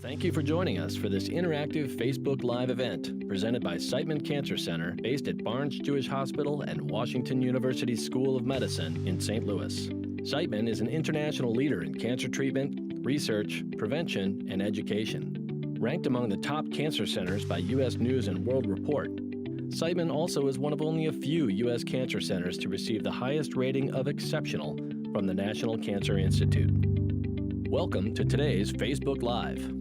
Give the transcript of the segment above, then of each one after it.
Thank you for joining us for this interactive Facebook Live event presented by Siteman Cancer Center based at Barnes Jewish Hospital and Washington University School of Medicine in St. Louis. Siteman is an international leader in cancer treatment, research, prevention, and education. Ranked among the top cancer centers by U.S. News and World Report, Siteman also is one of only a few U.S. cancer centers to receive the highest rating of exceptional from the National Cancer Institute. Welcome to today's Facebook Live.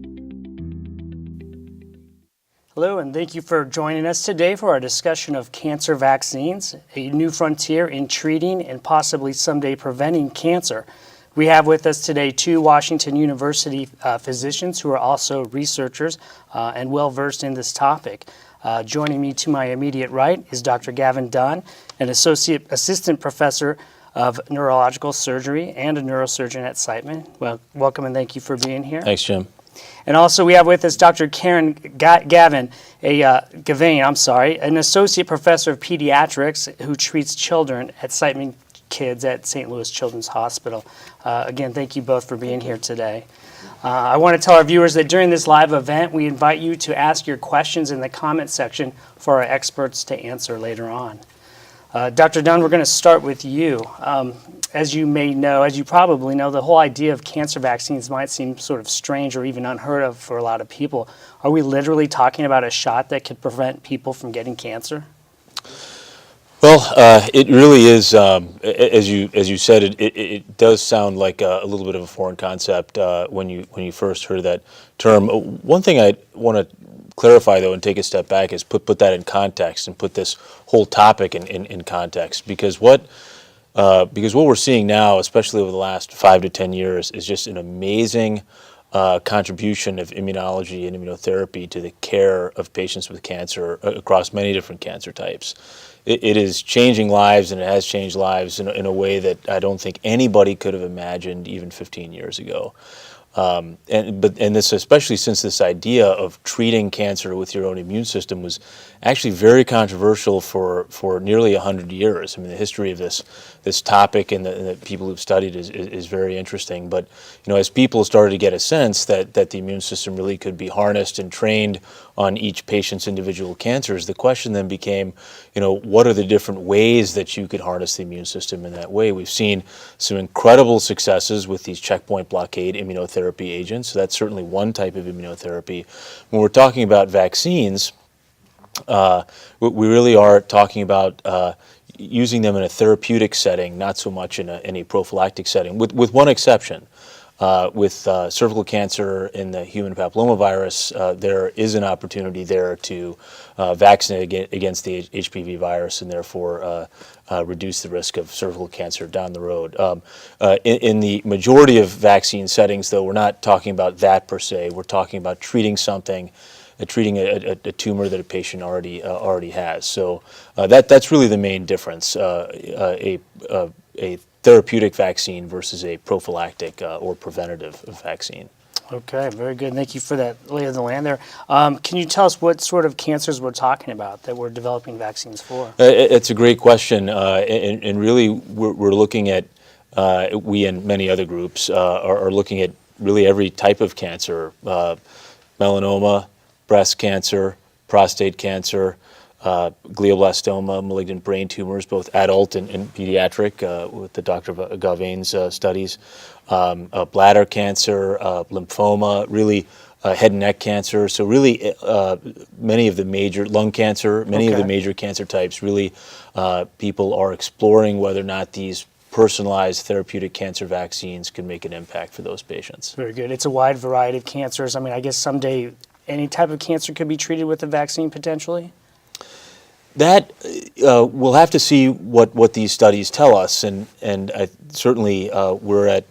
Hello, and thank you for joining us today for our discussion of cancer vaccines, a new frontier in treating and possibly someday preventing cancer. We have with us today two Washington University physicians who are also researchers and well-versed in this topic. Joining me to my immediate right is Dr. Gavin Dunn, an assistant professor of neurological surgery and a neurosurgeon at Siteman. Well, welcome and thank you for being here. Thanks, Jim. And also we have with us Dr. Karen Gauvain, an associate professor of pediatrics who treats children at Siteman Kids at St. Louis Children's Hospital. Again, thank you both for being here today. I want to tell our viewers that during this live event, we invite you to ask your questions in the comment section for our experts to answer later on. Dr. Dunn, we're going to start with you. As you probably know, the whole idea of cancer vaccines might seem sort of strange or even unheard of for a lot of people. Are we literally talking about a shot that could prevent people from getting cancer? Well, it really is, as you said, it does sound like a little bit of a foreign concept when you first heard that term. One thing I want to clarify, though, and take a step back is put that in context and put this whole topic in context, because what we're seeing now, especially over the last 5 to 10 years, is just an amazing contribution of immunology and immunotherapy to the care of patients with cancer across many different cancer types. It is changing lives, and it has changed lives in a way that I don't think anybody could have imagined even 15 years ago. And this, especially since this idea of treating cancer with your own immune system was actually very controversial for nearly 100 years. I mean, the history of this topic and the people who've studied is very interesting. But as people started to get a sense that the immune system really could be harnessed and trained on each patient's individual cancers, the question then became, what are the different ways that you could harness the immune system in that way? We've seen some incredible successes with these checkpoint blockade immunotherapy agents. So that's certainly one type of immunotherapy. When we're talking about vaccines, we really are talking about using them in a therapeutic setting, not so much in a prophylactic setting, with one exception. With cervical cancer and the human papillomavirus, there is an opportunity there to vaccinate against the HPV virus and therefore reduce the risk of cervical cancer down the road. In the majority of vaccine settings, though, we're not talking about that per se. We're talking about treating a tumor that a patient already has. So that's really the main difference. A therapeutic vaccine versus a prophylactic or preventative vaccine. Okay, very good. Thank you for that lay of the land there. Can you tell us what sort of cancers we're talking about that we're developing vaccines for? It's a great question, and really we're looking at, we and many other groups are looking at really every type of cancer, melanoma, breast cancer, prostate cancer, glioblastoma, malignant brain tumors, both adult and pediatric, with the Dr. Gauvain's studies, bladder cancer, lymphoma, really head and neck cancer. So really many of the major, lung cancer, many of the major cancer types, really people are exploring whether or not these personalized therapeutic cancer vaccines can make an impact for those patients. Very good. It's a wide variety of cancers. I mean, I guess someday any type of cancer could be treated with a vaccine potentially? That we'll have to see what these studies tell us, and certainly we're at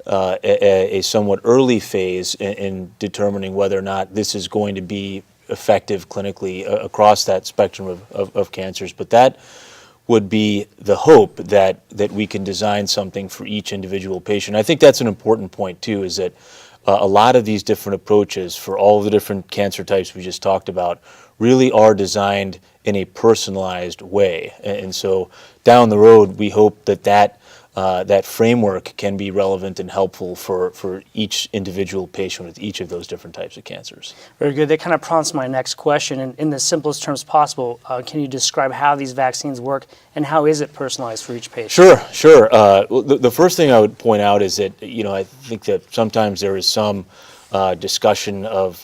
a somewhat early phase in determining whether or not this is going to be effective clinically across that spectrum of cancers. But that would be the hope that we can design something for each individual patient. I think that's an important point too, is that a lot of these different approaches for all of the different cancer types we just talked about really are designed in a personalized way. And so down the road, we hope that that framework can be relevant and helpful for each individual patient with each of those different types of cancers. Very good. That kind of prompts my next question. In the simplest terms possible, can you describe how these vaccines work and how is it personalized for each patient? Sure. Well, the first thing I would point out is that, I think that sometimes there is some discussion of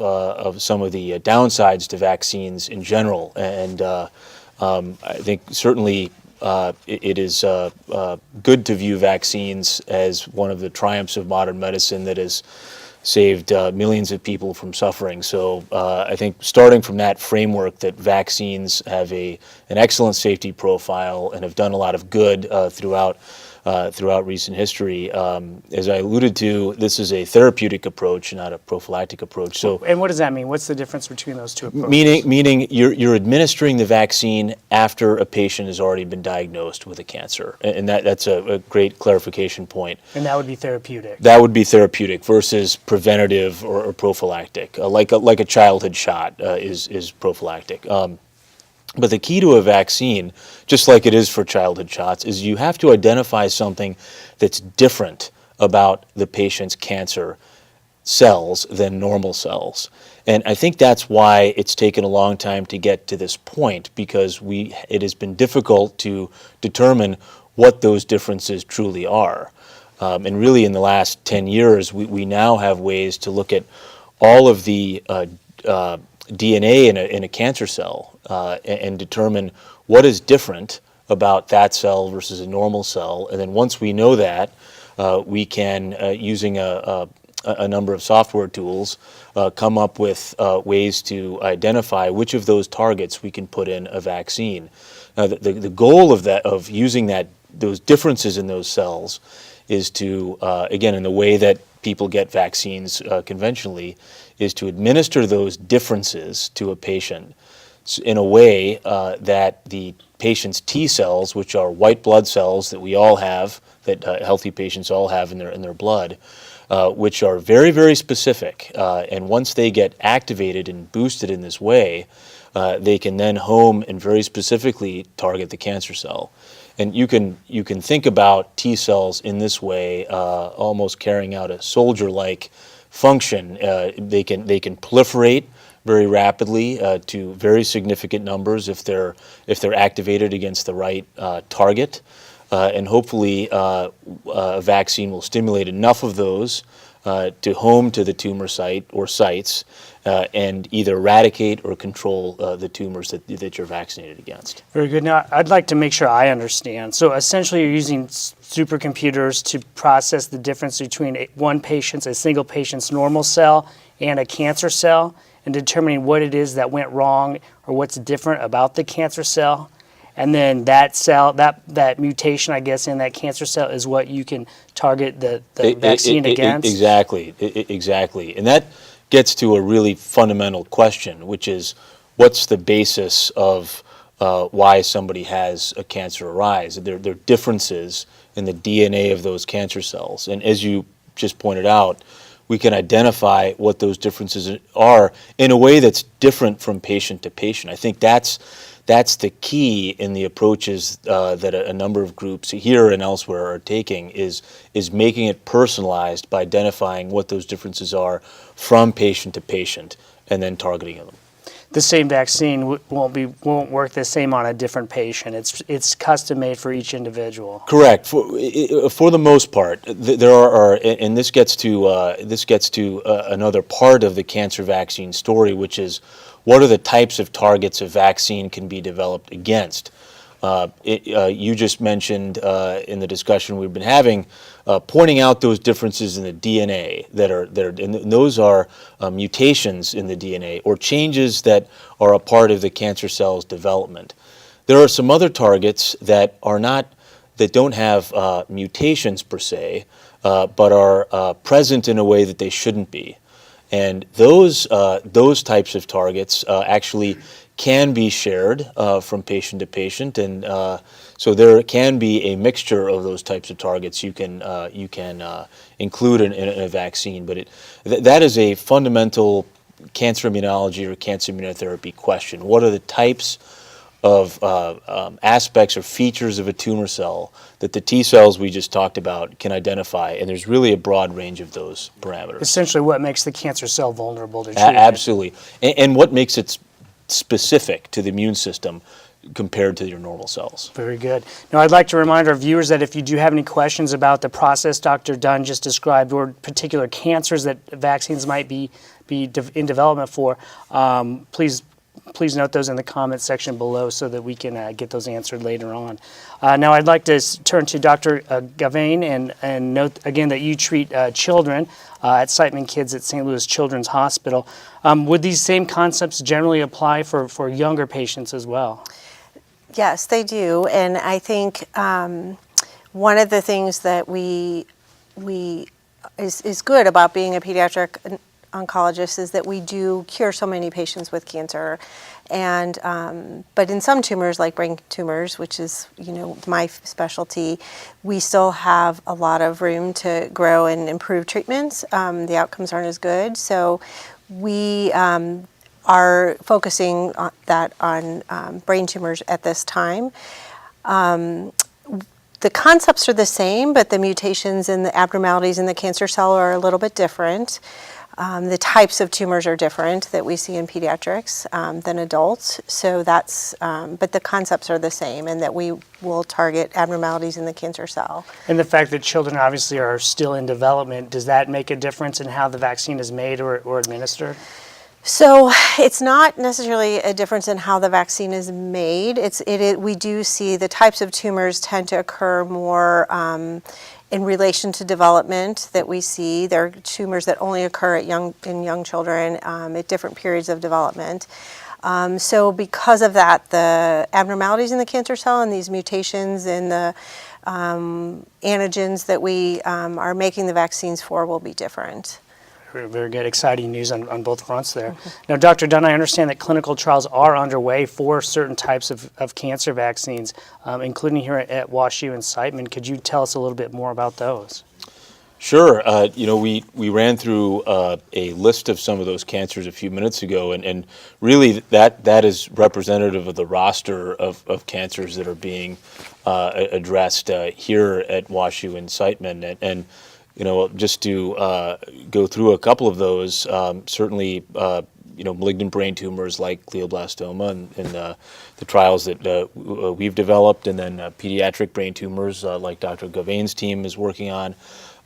some of the downsides to vaccines in general. And I think certainly it is good to view vaccines as one of the triumphs of modern medicine that has saved millions of people from suffering. So I think starting from that framework that vaccines have an excellent safety profile and have done a lot of good throughout recent history. As I alluded to, this is a therapeutic approach, not a prophylactic approach. So, and what does that mean? What's the difference between those two approaches? Meaning you're administering the vaccine after a patient has already been diagnosed with a cancer, and that's a great clarification point. And that would be therapeutic. That would be therapeutic versus preventative or prophylactic. Like a childhood shot is prophylactic. But the key to a vaccine, just like it is for childhood shots, is you have to identify something that's different about the patient's cancer cells than normal cells. And I think that's why it's taken a long time to get to this point, because it has been difficult to determine what those differences truly are. And really in the last 10 years, we now have ways to look at all of the DNA in a cancer cell and determine what is different about that cell versus a normal cell. And then once we know that, we can, using a number of software tools, come up with ways to identify which of those targets we can put in a vaccine. Now, the goal of using those differences in those cells is to, again, in the way that people get vaccines conventionally, is to administer those differences to a patient in a way that the patient's T cells, which are white blood cells that we all have, that healthy patients all have in their blood, which are very, very specific. And once they get activated and boosted in this way, they can then home and very specifically target the cancer cell. And you can think about T cells in this way, almost carrying out a soldier-like function. They can proliferate very rapidly to very significant numbers if they're activated against the right target, and hopefully a vaccine will stimulate enough of those to home to the tumor site or sites and either eradicate or control the tumors that you're vaccinated against. Very good. Now, I'd like to make sure I understand. So essentially you're using supercomputers to process the difference between a single patient's normal cell and a cancer cell, and determining what it is that went wrong or what's different about the cancer cell. And then that cell, that mutation, I guess, in that cancer cell is what you can target the vaccine against? Exactly. And that gets to a really fundamental question, which is what's the basis of why somebody has a cancer arise? There are differences in the DNA of those cancer cells. And as you just pointed out, we can identify what those differences are in a way that's different from patient to patient. I think that's the key in the approaches that a number of groups here and elsewhere are taking, is making it personalized by identifying what those differences are from patient to patient and then targeting them. The same vaccine won't work the same on a different patient. It's custom made for each individual. Correct. For the most part, there are, and this gets to another part of the cancer vaccine story, which is what are the types of targets a vaccine can be developed against. You just mentioned in the discussion we've been having, pointing out those differences in the DNA and those are mutations in the DNA or changes that are a part of the cancer cell's development. There are some other targets that don't have mutations per se, but are present in a way that they shouldn't be. And those types of targets actually can be shared from patient to patient, and so there can be a mixture of those types of targets you can include in a vaccine. But that is a fundamental cancer immunology or cancer immunotherapy question. What are the types of aspects or features of a tumor cell that the T cells we just talked about can identify, and there's really a broad range of those parameters. Essentially what makes the cancer cell vulnerable to treatment. Absolutely. And what makes it specific to the immune system compared to your normal cells. Very good. Now, I'd like to remind our viewers that if you do have any questions about the process Dr. Dunn just described, or particular cancers that vaccines might be in development for, please note those in the comments section below so that we can get those answered later on. Now, I'd like to turn to Dr. Gauvain and note again that you treat children at Siteman Kids at St. Louis Children's Hospital. Would these same concepts generally apply for younger patients as well? Yes, they do, and I think one of the things that is good about being a pediatric oncologist is that we do cure so many patients with cancer, and but in some tumors, like brain tumors, which is my specialty, we still have a lot of room to grow and improve treatments. The outcomes aren't as good, so we are focusing on brain tumors at this time. The concepts are the same, but the mutations and the abnormalities in the cancer cell are a little bit different. The types of tumors are different that we see in pediatrics than adults. So but the concepts are the same, and that we will target abnormalities in the cancer cell. And the fact that children obviously are still in development, does that make a difference in how the vaccine is made or administered? So it's not necessarily a difference in how the vaccine is made. We do see the types of tumors tend to occur more in relation to development that we see. There are tumors that only occur in young children at different periods of development. So because of that, the abnormalities in the cancer cell and these mutations in the antigens that we are making the vaccines for will be different. Very good. Exciting news on both fronts there. Now, Dr. Dunn, I understand that clinical trials are underway for certain types of cancer vaccines, including here at WashU and Siteman. Could you tell us a little bit more about those? Sure. We ran through a list of some of those cancers a few minutes ago, and really that is representative of the roster of cancers that are being addressed here at WashU and Siteman. And just to go through a couple of those, certainly, malignant brain tumors like glioblastoma and the trials that we've developed, and then pediatric brain tumors like Dr. Gauvain's team is working on,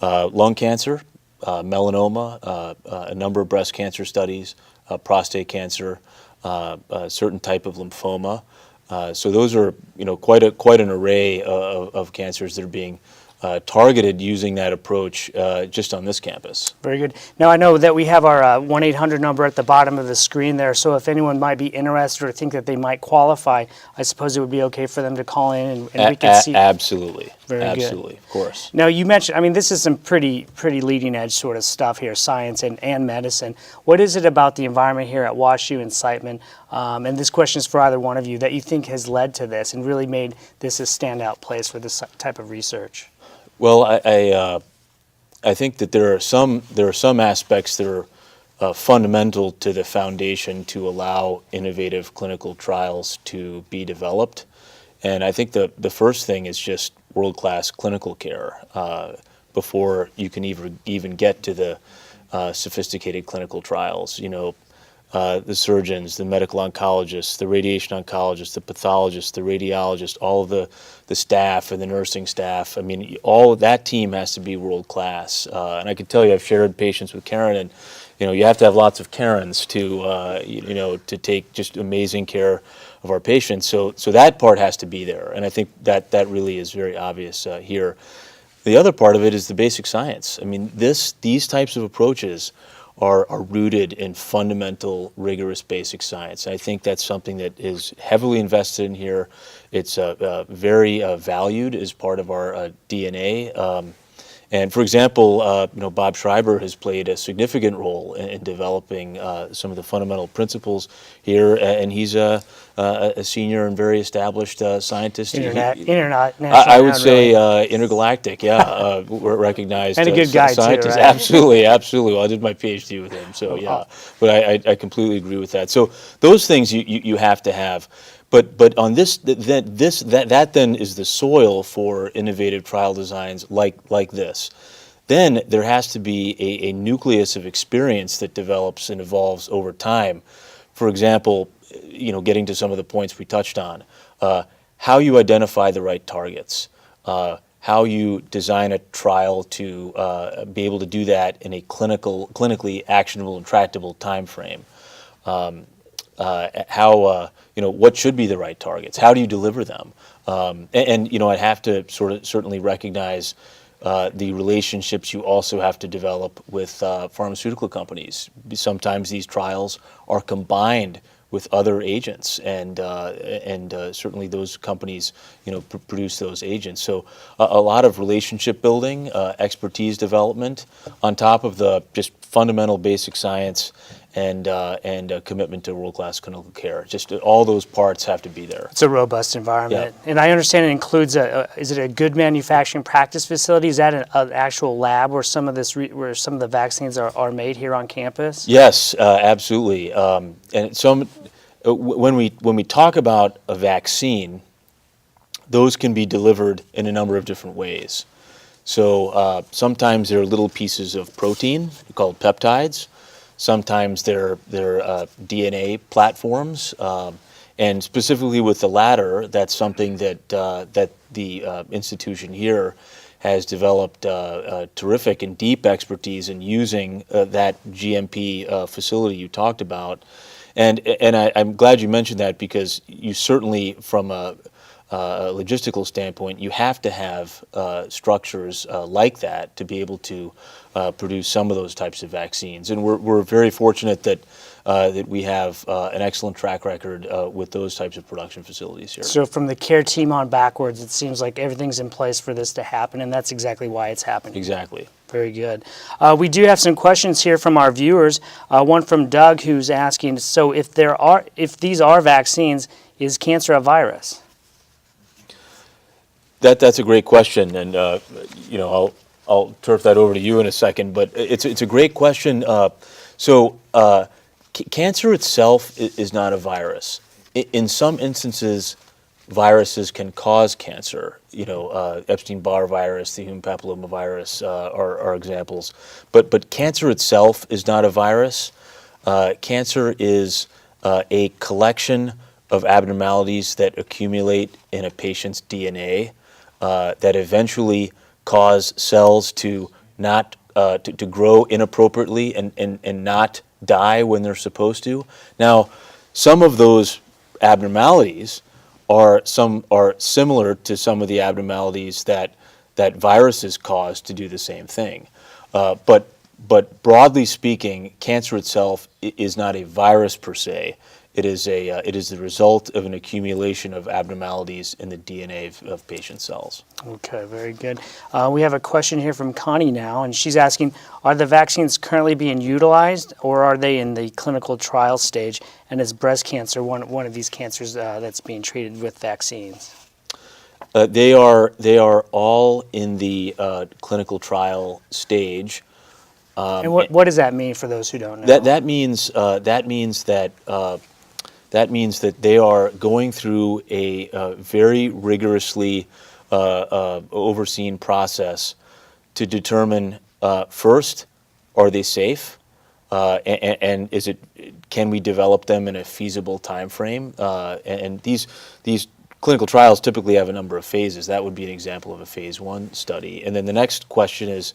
lung cancer, melanoma, a number of breast cancer studies, prostate cancer, a certain type of lymphoma. So those are, quite an array of cancers that are being targeted using that approach just on this campus. Very good. Now, I know that we have our 1-800 number at the bottom of the screen there, so if anyone might be interested or think that they might qualify, I suppose it would be okay for them to call in and we can see. Absolutely. Very Absolutely, good. Of course. Now, you mentioned, this is some pretty leading edge sort of stuff here, science and medicine. What is it about the environment here at WashU and Siteman, and this question is for either one of you, that you think has led to this and really made this a standout place for this type of research? Well, I think that there are some aspects that are fundamental to the foundation to allow innovative clinical trials to be developed, and I think the first thing is just world-class clinical care before you can even get to the sophisticated clinical trials. The surgeons, the medical oncologists, the radiation oncologists, the pathologists, the radiologists, all of the staff and the nursing staff. All of that team has to be world class. And I can tell you, I've shared patients with Karen, and you have to have lots of Karens to take just amazing care of our patients. So that part has to be there, and I think that really is very obvious here. The other part of it is the basic science. These types of approaches are rooted in fundamental, rigorous basic science. I think that's something that is heavily invested in here. It's very valued as part of our DNA. And for example, Bob Schreiber has played a significant role in developing some of the fundamental principles here, and he's a senior and very established scientist. International. I would say intergalactic. Yeah, we're recognized and a good guy scientist. Too, right? Absolutely. Well, I did my PhD with him, so yeah. But I completely agree with that. So those things you have to have. But on that then is the soil for innovative trial designs like this. Then there has to be a nucleus of experience that develops and evolves over time. For example, getting to some of the points we touched on, how you identify the right targets, how you design a trial to be able to do that in a clinically actionable and tractable time frame. What should be the right targets? How do you deliver them? I have to certainly recognize the relationships you also have to develop with pharmaceutical companies. Sometimes these trials are combined with other agents, and certainly those companies, produce those agents. So a lot of relationship building, expertise development, on top of the just fundamental basic science and a commitment to world-class clinical care. Just all those parts have to be there. It's a robust environment. Yeah. And I understand it includes is it a good manufacturing practice facility? Is that an actual lab where some of the vaccines are made here on campus? Yes, absolutely. When we talk about a vaccine, those can be delivered in a number of different ways. So sometimes they're little pieces of protein called peptides. Sometimes they're DNA platforms, and specifically with the latter, that's something that the institution here has developed terrific and deep expertise in using that GMP facility you talked about, and I'm glad you mentioned that, because you certainly, from a logistical standpoint, you have to have structures like that to be able to produce some of those types of vaccines. And we're very fortunate that we have an excellent track record with those types of production facilities here. So from the care team on backwards, it seems like everything's in place for this to happen, and that's exactly why it's happening. Exactly. Very good. We do have some questions here from our viewers. One from Doug, who's asking, so if these are vaccines, is cancer a virus? That's a great question, and I'll turf that over to you in a second. But it's a great question. Cancer itself is not a virus. In some instances, viruses can cause cancer. Epstein-Barr virus, the human papillomavirus are examples. But cancer itself is not a virus. Cancer is a collection of abnormalities that accumulate in a patient's DNA that eventually cause cells to not to grow inappropriately and not die when they're supposed to. Now, some of those abnormalities are similar to some of the abnormalities that viruses cause to do the same thing. But broadly speaking, cancer itself is not a virus per se. It is the result of an accumulation of abnormalities in the DNA of patient cells. Okay, very good. We have a question here from Connie now, and she's asking, are the vaccines currently being utilized, or are they in the clinical trial stage? And is breast cancer one of these cancers that's being treated with vaccines? They are all in the clinical trial stage. And what does that mean for those who don't know? That means that they are going through a very rigorously overseen process to determine first, are they safe, and can we develop them in a feasible time frame? And these clinical trials typically have a number of phases. That would be an example of a phase 1 study. And then the next question is,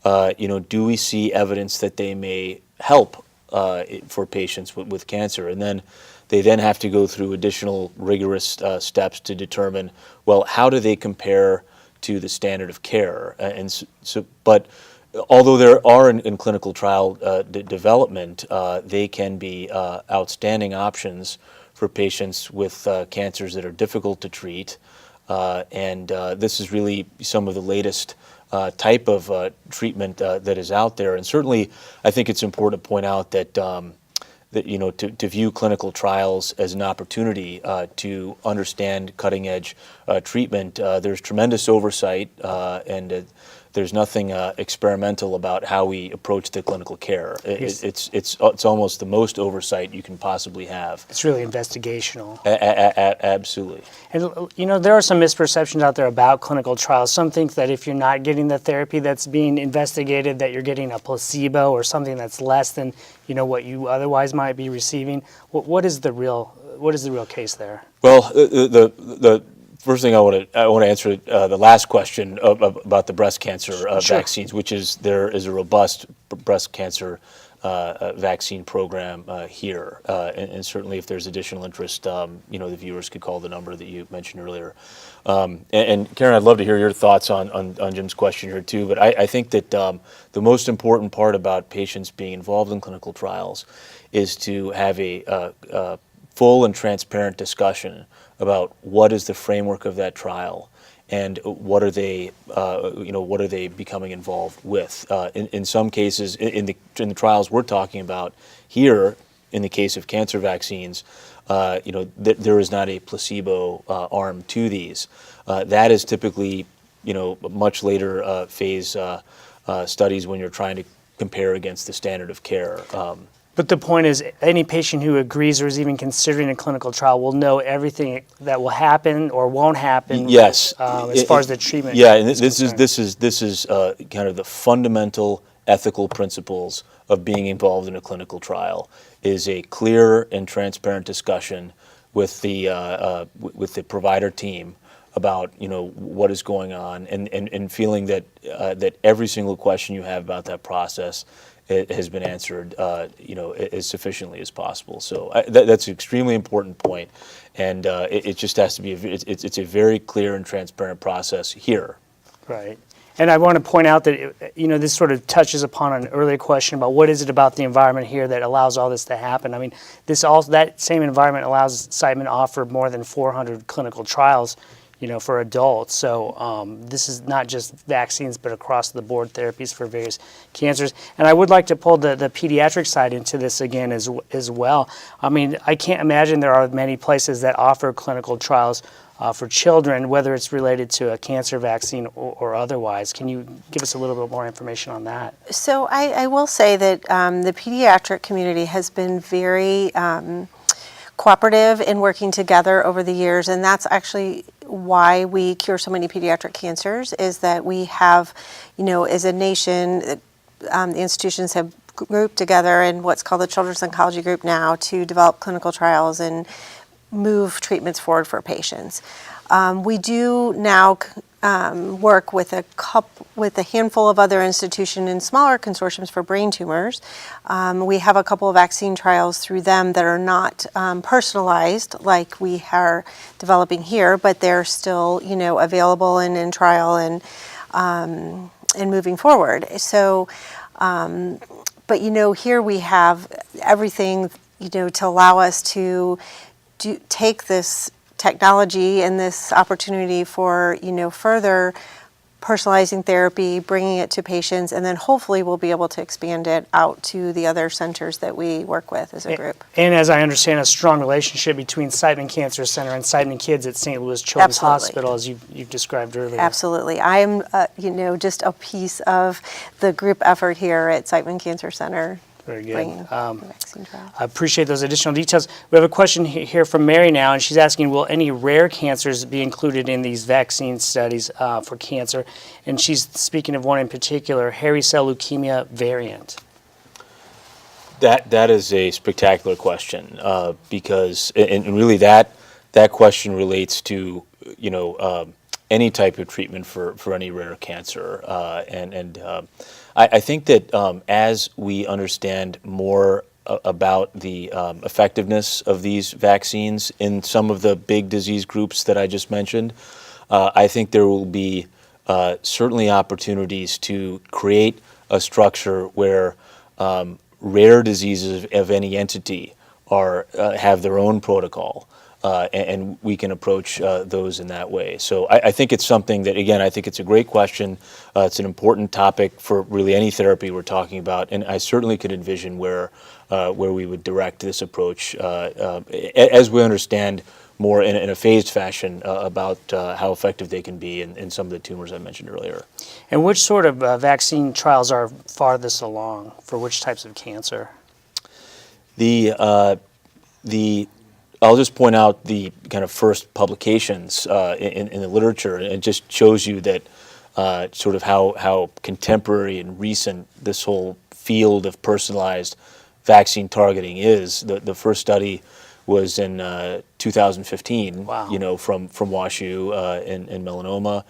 do we see evidence that they may help for patients with cancer? And then they have to go through additional rigorous steps to determine, well, how do they compare to the standard of care? But although there are in clinical trial development, they can be outstanding options for patients with cancers that are difficult to treat. And this is really some of the latest type of treatment that is out there. And certainly, I think it's important to point out that to view clinical trials as an opportunity to understand cutting-edge treatment. There's tremendous oversight and there's nothing experimental about how we approach the clinical care. Yes. It's almost the most oversight you can possibly have. It's really investigational. Absolutely. And there are some misperceptions out there about clinical trials. Some think that if you're not getting the therapy that's being investigated, that you're getting a placebo or something that's less than what you otherwise might be receiving. What is the real case there? Well, the first thing I want to answer the last question about the breast cancer vaccines, which is there is a robust breast cancer vaccine program here, and certainly if there's additional interest, the viewers could call the number that you mentioned earlier. And Karen, I'd love to hear your thoughts on Jim's question here too. But I think that the most important part about patients being involved in clinical trials is to have a full and transparent discussion about what is the framework of that trial and what are they becoming involved with. In some cases, in the trials we're talking about here, in the case of cancer vaccines, there is not a placebo arm to these. That is typically, much later phase studies when you're trying to compare against the standard of care. But the point is, any patient who agrees or is even considering a clinical trial will know everything that will happen or won't happen. Yes, as far as the treatment. Yeah, and this is kind of the fundamental ethical principles of being involved in a clinical trial. Is a clear and transparent discussion with the provider team about what is going on, and feeling that that every single question you have about that process has been answered as sufficiently as possible. So that's an extremely important point, and it just has to be it's a very clear and transparent process here. Right. And I want to point out that this sort of touches upon an earlier question about what is it about the environment here that allows all this to happen. I mean, that same environment allows Siteman to offer more than 400 clinical trials, for adults. So this is not just vaccines, but across the board therapies for various cancers. And I would like to pull the pediatric side into this again as well. I mean, I can't imagine there are many places that offer clinical trials for children, whether it's related to a cancer vaccine or otherwise. Can you give us a little bit more information on that? So I will say that the pediatric community has been very cooperative in working together over the years, and that's actually why we cure so many pediatric cancers, is that we have, as a nation, the institutions have grouped together in what's called the Children's Oncology Group now to develop clinical trials and move treatments forward for patients. We do now work with a handful of other institutions in smaller consortiums for brain tumors. We have a couple of vaccine trials through them that are not personalized like we are developing here, but they're still available and in trial and moving forward. So, but here we have everything to allow us to take this technology and this opportunity for further personalizing therapy, bringing it to patients, and then hopefully we'll be able to expand it out to the other centers that we work with as a group. And as I understand, a strong relationship between Siteman Cancer Center and Siteman Kids at St. Louis Children's Hospital, as you've described earlier. Absolutely. I'm just a piece of the group effort here at Siteman Cancer Center. Very good. I I appreciate those additional details. We have a question here from Mary now, and she's asking, will any rare cancers be included in these vaccine studies for cancer? And she's speaking of one in particular, hairy cell leukemia variant. That is a spectacular question because, and really that question relates to any type of treatment for any rare cancer, and I think that as we understand more about the effectiveness of these vaccines in some of the big disease groups that I just mentioned, I think there will be certainly opportunities to create a structure where rare diseases of any entity have their own protocol. And we can approach those in that way. So I think it's something that, again, I think it's a great question. It's an important topic for really any therapy we're talking about, and I certainly could envision where we would direct this approach as we understand more in a phased fashion about how effective they can be in some of the tumors I mentioned earlier. And which sort of vaccine trials are farthest along for which types of cancer? I'll just point out the kind of first publications in the literature, and it just shows you that sort of how contemporary and recent this whole field of personalized vaccine targeting is. The first study was in 2015, Wow. from WashU in melanoma,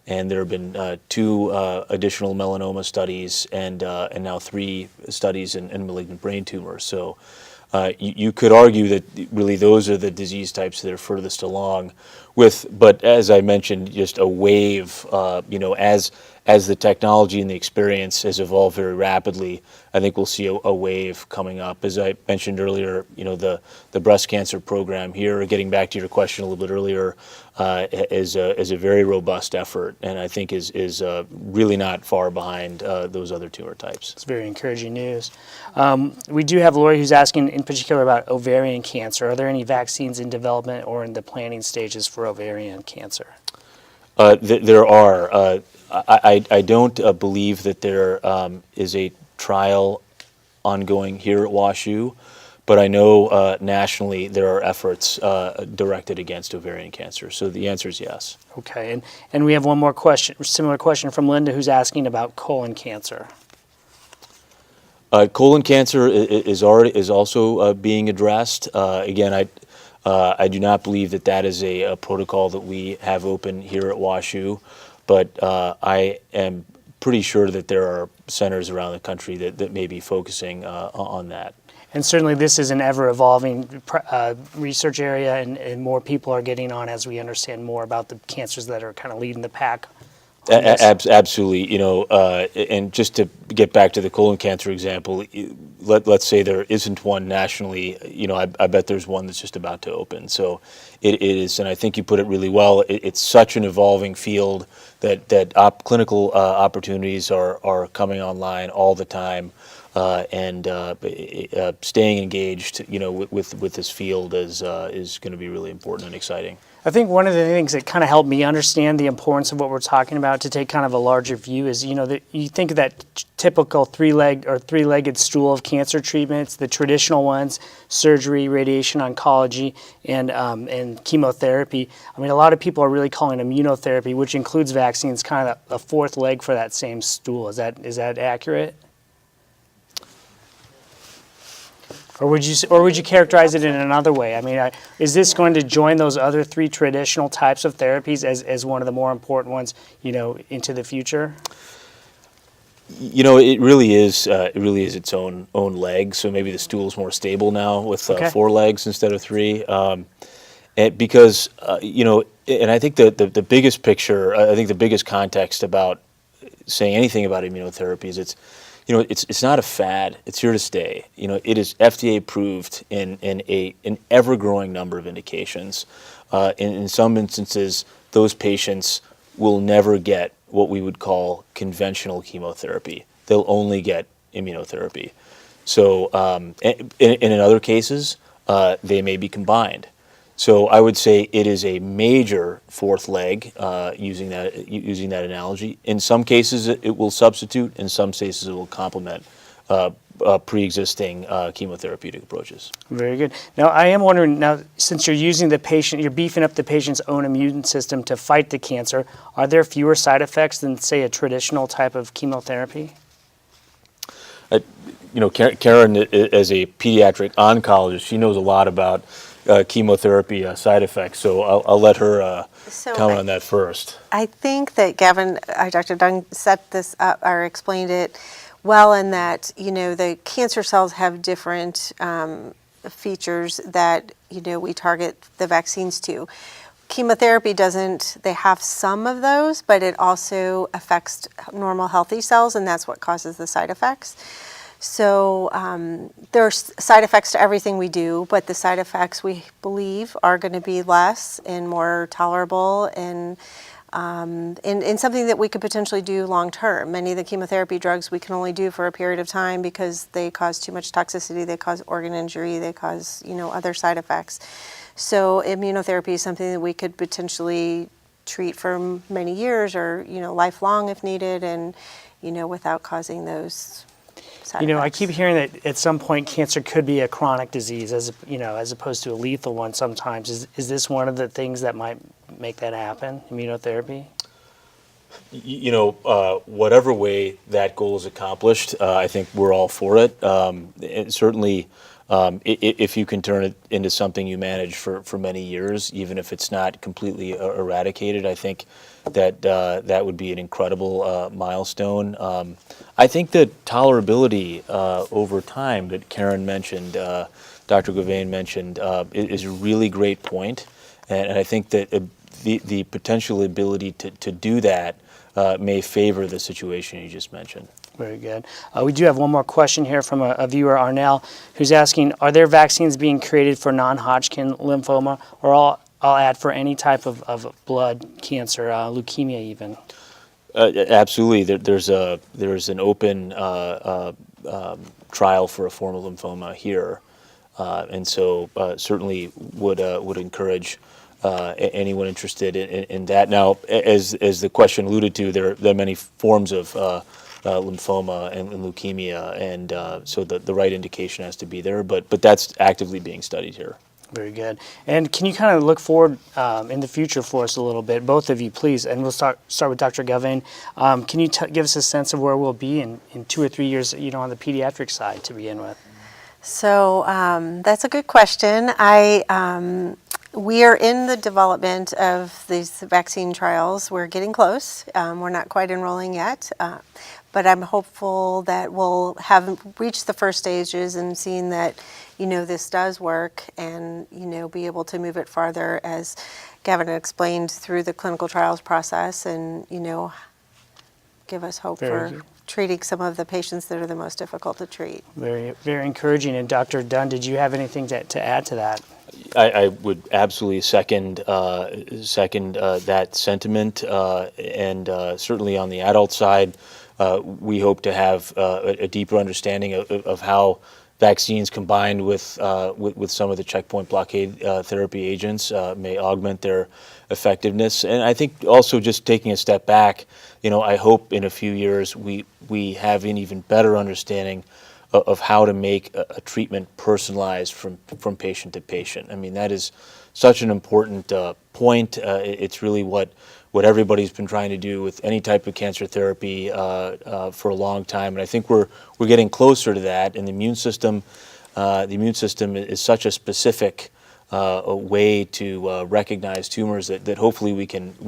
and there have been 2 additional melanoma studies and now 3 studies in malignant brain tumors. So you could argue that really those are the disease types that are furthest along but as I mentioned, just a wave, as the technology and the experience has evolved very rapidly, I think we'll see a wave coming up. As I mentioned earlier, the breast cancer program here, getting back to your question a little bit earlier, is a very robust effort, and I think is really not far behind those other tumor types. It's very encouraging news. We do have Lori who's asking in particular about ovarian cancer. Are there any vaccines in development or in the planning stages for ovarian cancer? There are. I don't believe that there is a trial ongoing here at WashU, but I know nationally there are efforts directed against ovarian cancer. So the answer is yes. Okay, and we have one more question, similar question from Linda who's asking about colon cancer. Colon cancer is also being addressed. Again, I do not believe that is a protocol that we have open here at WashU, but I am pretty sure that there are centers around the country that may be focusing on that. And certainly this is an ever-evolving research area, and more people are getting on as we understand more about the cancers that are kind of leading the pack. Absolutely, and just to get back to the colon cancer example, let's say there isn't one nationally, I bet there's one that's just about to open. So it is, and I think you put it really well, it's such an evolving field that clinical opportunities are coming online all the time, and staying engaged, with this field is going to be really important and exciting. I think one of the things that kind of helped me understand the importance of what we're talking about, to take kind of a larger view, is that you think of that typical three-legged stool of cancer treatments, the traditional ones, surgery, radiation oncology, and chemotherapy. I mean, a lot of people are really calling immunotherapy, which includes vaccines, kind of a fourth leg for that same stool. Is that accurate? Or would you characterize it in another way? I mean, is this going to join those other 3 traditional types of therapies as one of the more important ones, into the future? It really is. It really is its own leg. So maybe the stool is more stable now with 4 legs instead of 3. Because and I think the biggest picture, I think the biggest context about saying anything about immunotherapy is it's not a fad. It's here to stay. It is FDA approved in an ever-growing number of indications. In some instances, those patients will never get what we would call conventional chemotherapy. They'll only get immunotherapy. So, and in other cases, they may be combined. So I would say it is a major fourth leg, using that analogy. In some cases, it will substitute. In some cases, it will complement pre-existing chemotherapeutic approaches. Very good. Now, I am wondering, since you're using you're beefing up the patient's own immune system to fight the cancer, are there fewer side effects than, say, a traditional type of chemotherapy? Karen, as a pediatric oncologist, she knows a lot about chemotherapy side effects, so I'll let her comment on that first. I think that Gavin, Dr. Dunn set this up or explained it well, in that the cancer cells have different features that we target the vaccines to. Chemotherapy doesn't. They have some of those, but it also affects normal healthy cells, and that's what causes the side effects. So there's side effects to everything we do, but the side effects we believe are going to be less and more tolerable, and and something that we could potentially do long term. Many of the chemotherapy drugs we can only do for a period of time because they cause too much toxicity, they cause organ injury, they cause, other side effects. So immunotherapy is something that we could potentially treat for many years or, lifelong if needed, and, without causing those side effects. I keep hearing that at some point cancer could be a chronic disease as opposed to a lethal one sometimes. Is this one of the things that might make that happen, immunotherapy? Whatever way that goal is accomplished, I think we're all for it. And certainly, if you can turn it into something you manage for many years, even if it's not completely eradicated, I think that would be an incredible milestone. I think that tolerability over time that Karen mentioned, Dr. Gauvain mentioned, is a really great point. And I think that the potential ability to do that may favor the situation you just mentioned. Very good. We do have one more question here from a viewer, Arnell, who's asking, are there vaccines being created for non-Hodgkin lymphoma, or I'll add for any type of blood cancer, leukemia even? Absolutely. There's an open trial for a form of lymphoma here, and so certainly would encourage anyone interested in that. Now, as the question alluded to, there are many forms of lymphoma and leukemia, and so the right indication has to be there. But that's actively being studied here. Very good. And can you kind of look forward in the future for us a little bit, both of you, please? And we'll start with Dr. Gauvain. Can you give us a sense of where we'll be in 2 or 3 years, on the pediatric side to begin with? So that's a good question. We are in the development of these vaccine trials. We're getting close. We're not quite enrolling yet, but I'm hopeful that we'll have reached the first stages and seen that, this does work, and, be able to move it farther, as Gavin explained, through the clinical trials process, and, give us hope for treating some of the patients that are the most difficult to treat. Very, very encouraging. And Dr. Dunn, did you have anything to add to that? I would absolutely second that sentiment, and certainly on the adult side, we hope to have a deeper understanding of how vaccines combined with some of the checkpoint blockade therapy agents may augment their effectiveness. And I think also, just taking a step back, I hope in a few years we have an even better understanding of how to make a treatment personalized from patient to patient. I mean, that is such an important point. It's really what everybody's been trying to do with any type of cancer therapy for a long time, and I think we're getting closer to that. And the immune system is such a specific way to recognize tumors that hopefully we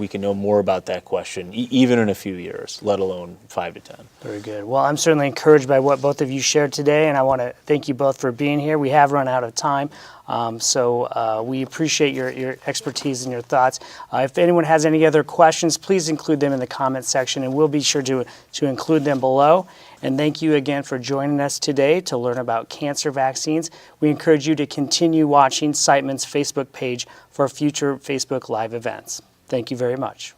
can know more about that question even in a few years, let alone 5 to 10. Very good. Well, I'm certainly encouraged by what both of you shared today, and I want to thank you both for being here. We have run out of time, so we appreciate your expertise and your thoughts. If anyone has any other questions, please include them in the comments section, and we'll be sure to include them below. And thank you again for joining us today to learn about cancer vaccines. We encourage you to continue watching Siteman's Facebook page for future Facebook Live events. Thank you very much.